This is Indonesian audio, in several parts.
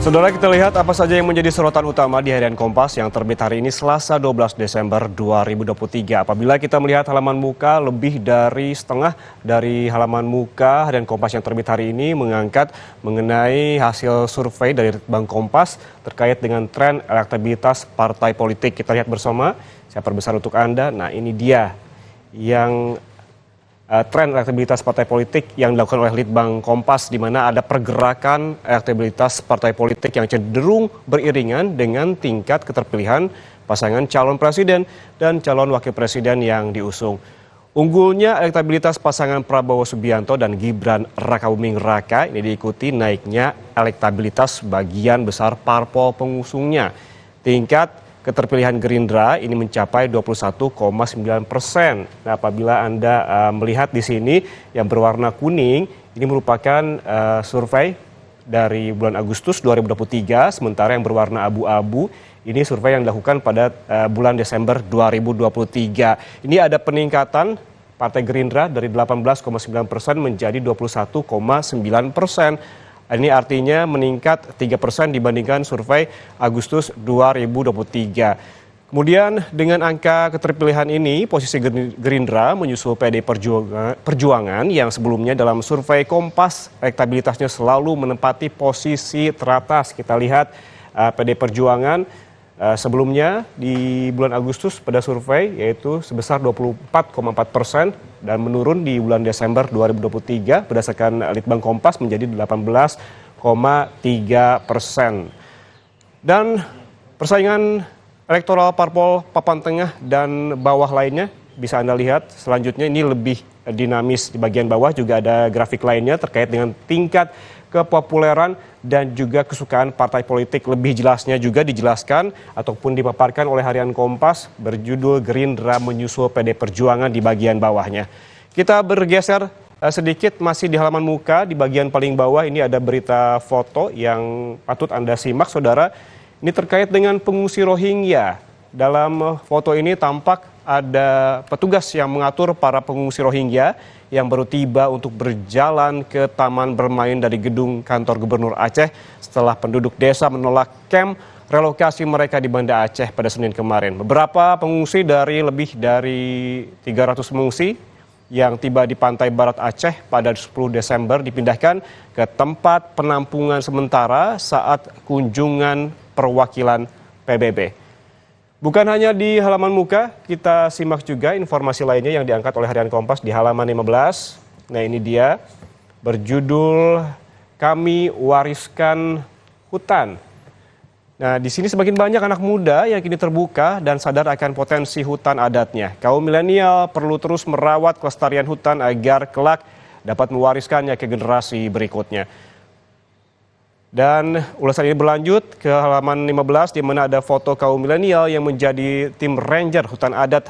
Saudara, kita lihat apa saja yang menjadi sorotan utama di harian Kompas yang terbit hari ini Selasa 12 Desember 2023. Apabila kita melihat halaman muka, lebih dari setengah dari halaman muka harian Kompas yang terbit hari ini mengangkat mengenai hasil survei dari Litbang Kompas terkait dengan tren elektabilitas partai politik. Kita lihat bersama, saya perbesar untuk Anda. Nah, ini dia yang tren elektabilitas partai politik yang dilakukan oleh Litbang Kompas, di mana ada pergerakan elektabilitas partai politik yang cenderung beriringan dengan tingkat keterpilihan pasangan calon presiden dan calon wakil presiden yang diusung. Unggulnya elektabilitas pasangan Prabowo Subianto dan Gibran Rakabuming Raka ini diikuti naiknya elektabilitas bagian besar parpol pengusungnya. Tingkat keterpilihan Gerindra ini mencapai 21,9%. Nah, apabila Anda melihat di sini yang berwarna kuning, ini merupakan survei dari bulan Agustus 2023, sementara yang berwarna abu-abu ini survei yang dilakukan pada bulan Desember 2023. Ini ada peningkatan Partai Gerindra dari 18,9% menjadi 21,9%. Ini artinya meningkat 3% dibandingkan survei Agustus 2023. Kemudian dengan angka keterpilihan ini, posisi Gerindra menyusul PD Perjuangan yang sebelumnya dalam survei Kompas elektabilitasnya selalu menempati posisi teratas. Kita lihat PD Perjuangan sebelumnya di bulan Agustus pada survei yaitu sebesar 24,4% dan menurun di bulan Desember 2023 berdasarkan Litbang Kompas menjadi 18,3%. Dan persaingan elektoral parpol papan tengah dan bawah lainnya bisa Anda lihat selanjutnya, ini lebih dinamis. Di bagian bawah juga ada grafik lainnya terkait dengan tingkat kepopuleran dan juga kesukaan partai politik. Lebih jelasnya juga dijelaskan ataupun dipaparkan oleh harian Kompas berjudul Gerindra menyusul PD Perjuangan di bagian bawahnya. Kita bergeser sedikit masih di halaman muka, di bagian paling bawah ini ada berita foto yang patut Anda simak, saudara. Ini terkait dengan pengungsi Rohingya. Dalam foto ini tampak ada petugas yang mengatur para pengungsi Rohingya yang baru tiba untuk berjalan ke taman bermain dari gedung kantor Gubernur Aceh setelah penduduk desa menolak kamp relokasi mereka di Banda Aceh pada Senin kemarin. Beberapa pengungsi dari lebih dari 300 pengungsi yang tiba di pantai barat Aceh pada 10 Desember dipindahkan ke tempat penampungan sementara saat kunjungan perwakilan PBB. Bukan hanya di halaman muka, kita simak juga informasi lainnya yang diangkat oleh harian Kompas di halaman 15. Nah, ini dia berjudul Kami Wariskan Hutan. Nah, di sini semakin banyak anak muda yang kini terbuka dan sadar akan potensi hutan adatnya. Kaum milenial perlu terus merawat kelestarian hutan agar kelak dapat mewariskannya ke generasi berikutnya. Dan ulasan ini berlanjut ke halaman 15 di mana ada foto kaum milenial yang menjadi tim ranger hutan adat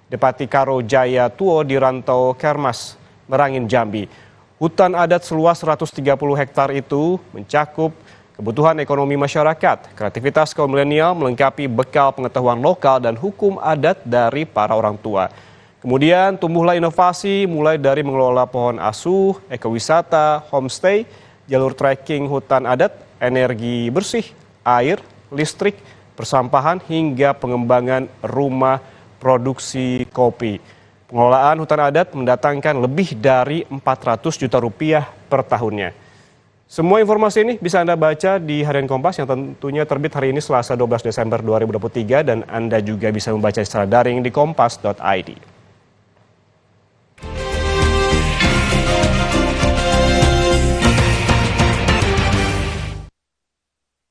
Depati Karo Jaya Tuo di Rantau Kermas, Merangin, Jambi. Hutan adat seluas 130 hektar itu mencakup kebutuhan ekonomi masyarakat, kreativitas kaum milenial melengkapi bekal pengetahuan lokal dan hukum adat dari para orang tua. Kemudian tumbuhlah inovasi mulai dari mengelola pohon asuh, ekowisata, homestay, jalur trekking hutan adat, energi bersih, air, listrik, persampahan, hingga pengembangan rumah produksi kopi. Pengelolaan hutan adat mendatangkan lebih dari 400 juta rupiah per tahunnya. Semua informasi ini bisa Anda baca di harian Kompas yang tentunya terbit hari ini Selasa 12 Desember 2023 dan Anda juga bisa membaca secara daring di kompas.id.